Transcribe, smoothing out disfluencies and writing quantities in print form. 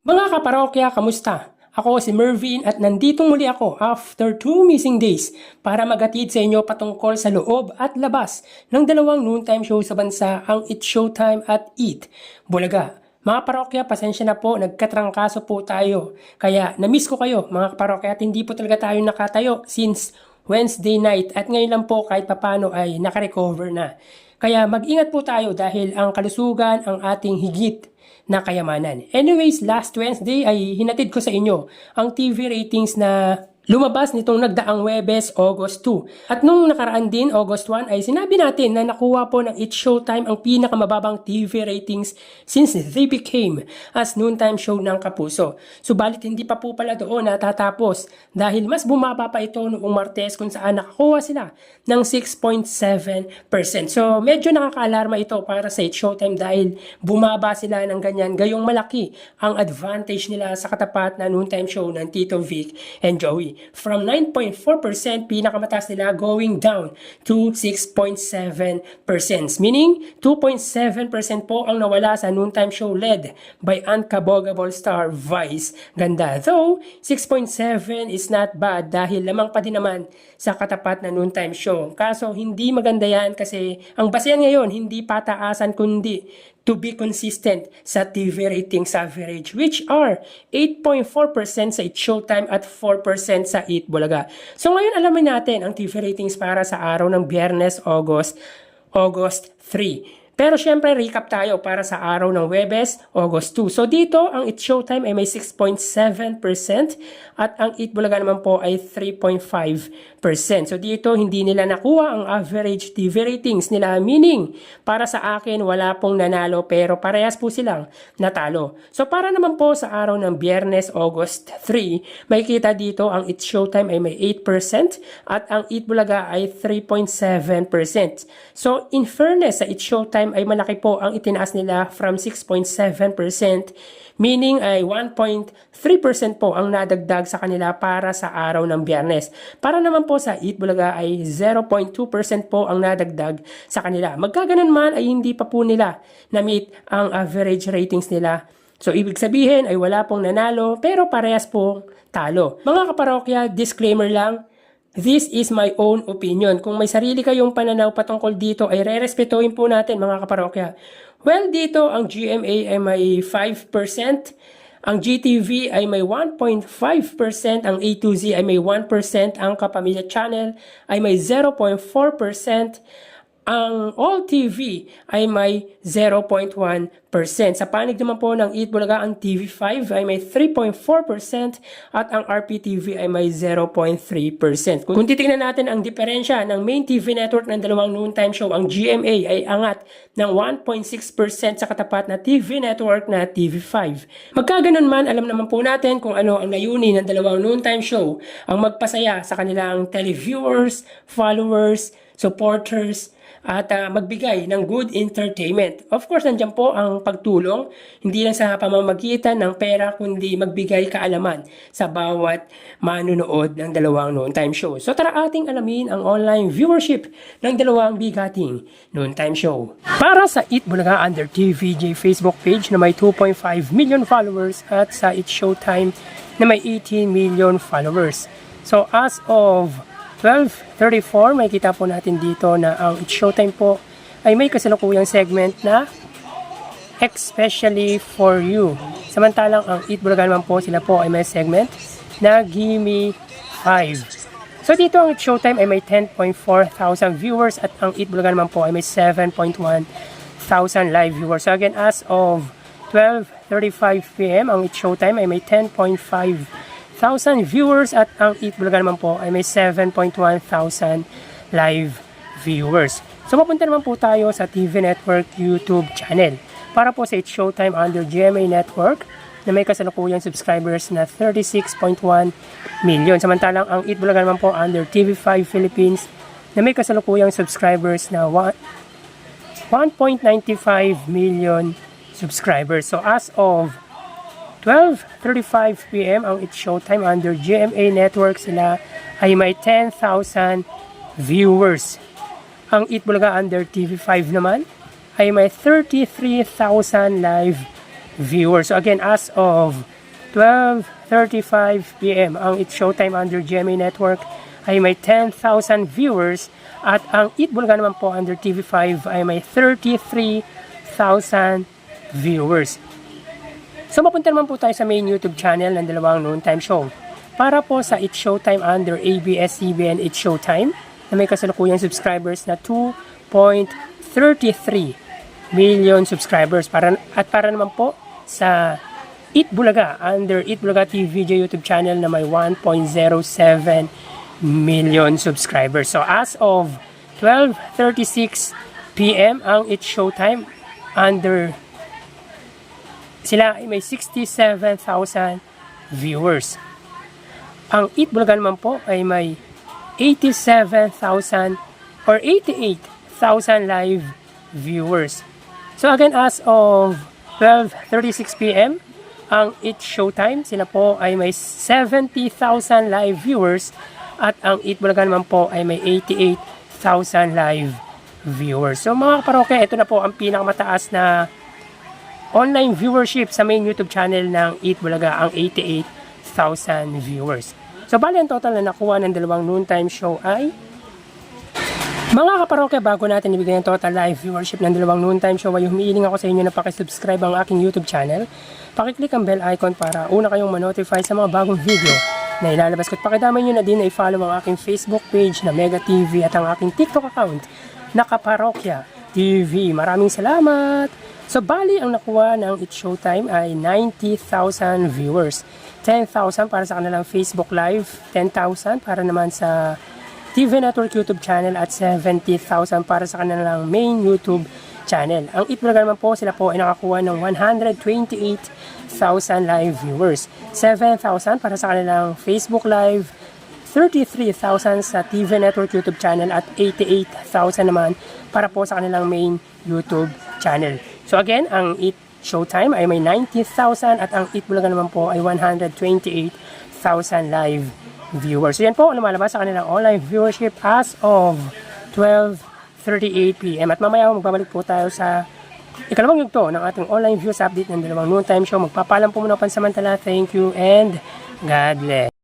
Mga kaparokya, kamusta? Ako si Mervin at nandito muli ako after 2 missing days para maghatid sa inyo patungkol sa loob at labas ng dalawang noontime show sa bansa, ang It's Showtime at Eat Bulaga. Mga parokya, pasensya na po, nagkatrangkaso po tayo. Kaya na-miss ko kayo mga kaparokya at hindi po talaga tayo nakatayo since Wednesday night at ngayon lang po kahit papano ay nakarecover na. Kaya mag-ingat po tayo dahil ang kalusugan ang ating higit na kayamanan. Anyways, last Wednesday ay hinatid ko sa inyo ang TV ratings na lumabas nitong nagdaang Webes, August 2. At nung nakaraan din, August 1, ay sinabi natin na nakuha po ng It's Showtime ang pinakamababang TV ratings since they became as noontime show ng Kapuso. Subalit hindi pa po pala doon natatapos dahil mas bumaba pa ito noong Martes kung saan nakakuha sila ng 6.7%. So medyo nakaka-alarma ito para sa It's Showtime dahil bumaba sila ng ganyan, gayong malaki ang advantage nila sa katapat na noontime show ng Tito Vic and Joey. From 9.4% pinakamataas nila going down to 6.7%. Meaning, 2.7% po ang nawala sa noontime show led by Uncabogable Star Vice Ganda. Though, 6.7 is not bad dahil lamang pa din naman sa katapat na noontime show. Kaso, hindi maganda yan kasi ang basehan ngayon, hindi pataasan kundi to be consistent sa TV ratings average, which are 8.4% sa It's Showtime at 4% sa Eat Bulaga. So ngayon alamin natin ang TV ratings para sa araw ng Biyernes, August 3. Pero syempre, recap tayo para sa araw ng Webes, August 2. So dito, ang It's Showtime ay may 6.7% at ang Eat Bulaga naman po ay 3.5%. So dito, hindi nila nakuha ang average TV ratings nila. Meaning, para sa akin, wala pong nanalo pero parehas po silang natalo. So para naman po sa araw ng Biyernes, August 3, may kita dito ang It's Showtime ay may 8% at ang Eat Bulaga ay 3.7%. So in fairness, sa It's Showtime ay malaki po ang itinaas nila from 6.7%, meaning ay 1.3% po ang nadagdag sa kanila para sa araw ng Biyernes. Para naman po sa Eat Bulaga ay 0.2% po ang nadagdag sa kanila. Magkaganon man ay hindi pa po nila na-meet ang average ratings nila. So ibig sabihin ay wala pong nanalo pero parehas pong talo. Mga kaparokya, disclaimer lang, this is my own opinion. Kung may sarili kayong pananaw patungkol dito ay re-respetuhin po natin mga kaparokya. Well, dito ang GMA ay may 5%, ang GTV ay may 1.5%, ang A2Z ay may 1%, ang Kapamilya Channel ay may 0.4%, ang All TV ay may 0.1%. Sa panig naman po ng Eat Bulaga, ang TV5 ay may 3.4% at ang RPTV ay may 0.3%. Kung titingnan natin ang diferensya ng main TV network ng dalawang noontime show, ang GMA ay angat ng 1.6% sa katapat na TV network na TV5. Magkaganon man, alam naman po natin kung ano ang layunin ng dalawang noontime show, ang magpasaya sa kanilang televiewers, followers, supporters, at magbigay ng good entertainment. Of course, nandiyan po ang pagtulong, hindi lang sa pamamagitan ng pera, kundi magbigay kaalaman sa bawat manunood ng dalawang noontime show. So tara ating alamin ang online viewership ng dalawang bigating noontime show. Para sa Eat Bulaga under TVJ Facebook page na may 2.5 million followers at sa It's Showtime na may 18 million followers. So as of 12:34, may kita po natin dito na ang It's Showtime po ay may kasalukuyang segment na Especially for You. Samantalang ang Eat Bulaga naman po, sila po ay may segment na Gimme 5. So dito ang It's Showtime ay may 10.4 thousand viewers at ang Eat Bulaga naman po ay may 7.1 thousand live viewers. So again, as of 12:35 PM, ang It's Showtime ay may 10.5 thousand viewers at ang Eat Bulaga naman po ay may 7.1 thousand live viewers. So mapunta naman po tayo sa TV Network YouTube channel. Para po sa It's Showtime under GMA Network na may kasalukuyang subscribers na 36.1 million. Samantalang ang Eat Bulaga naman po under TV5 Philippines na may kasalukuyang subscribers na 1.95 million subscribers. So as of 12:35 PM ang It's Showtime under GMA Network, sila ay may 10,000 viewers. Ang Eat Bulaga under TV5 naman ay may 33,000 live viewers. So again, as of 12:35 p.m. Ang It's Showtime under GMA Network ay may 10,000 viewers at ang Eat Bulaga naman po under TV5 ay may 33,000 viewers. So mapunta naman po tayo sa main YouTube channel ng dalawang noontime show. Para po sa It's Showtime under ABS-CBN It's Showtime na may kasalukuyang subscribers na 2.33 million subscribers. Para naman po sa Eat Bulaga under Eat Bulaga TVJ YouTube channel na may 1.07 million subscribers. So as of 12:36 p.m. ang It's Showtime under sila ay may 67,000 viewers. Ang Eat Bulaga naman po ay may 87,000 or 88,000 live viewers. So again, as of 12:36 p.m. ang It's Showtime, sila po ay may 70,000 live viewers at ang Eat Bulaga naman po ay may 88,000 live viewers. So mga kaparokya, ito na po ang pinakamataas na online viewership sa main YouTube channel ng Eat Bulaga, ang 88,000 viewers. So bali ang total na nakuha ng dalawang noontime show ay, mga kaparokya, bago natin ibigay ang total live viewership ng dalawang noontime show ay humiiling ako sa inyo na pakisubscribe ang aking YouTube channel. Pakiclick ang bell icon para una kayong manotify sa mga bagong video na ilalabas ko. At pakidamay nyo na din na i-follow ang aking Facebook page na Mega TV at ang aking TikTok account na Kaparokya TV. Maraming salamat! So bali ang nakuha ng It's Showtime ay 90,000 viewers. 10,000 para sa kanilang Facebook Live, 10,000 para naman sa TV Network YouTube channel at 70,000 para sa kanilang main YouTube channel. Ang Eat Bulaga naman po, sila po ay nakakuha ng 128,000 live viewers. 7,000 para sa kanilang Facebook Live, 33,000 sa TV Network YouTube channel at 88,000 naman para po sa kanilang main YouTube channel. So again, ang Eat Showtime ay may 90,000 at ang Eat Bulaga naman po ay 128,000 live viewers. So yan po ang lumalabas sa kanilang online viewership as of 12:38 p.m. At mamaya magbabalik po tayo sa ikalawang yugto ng ating online views update ng dalawang noontime show. Magpapalam po muna pansamantala. Thank you and God bless.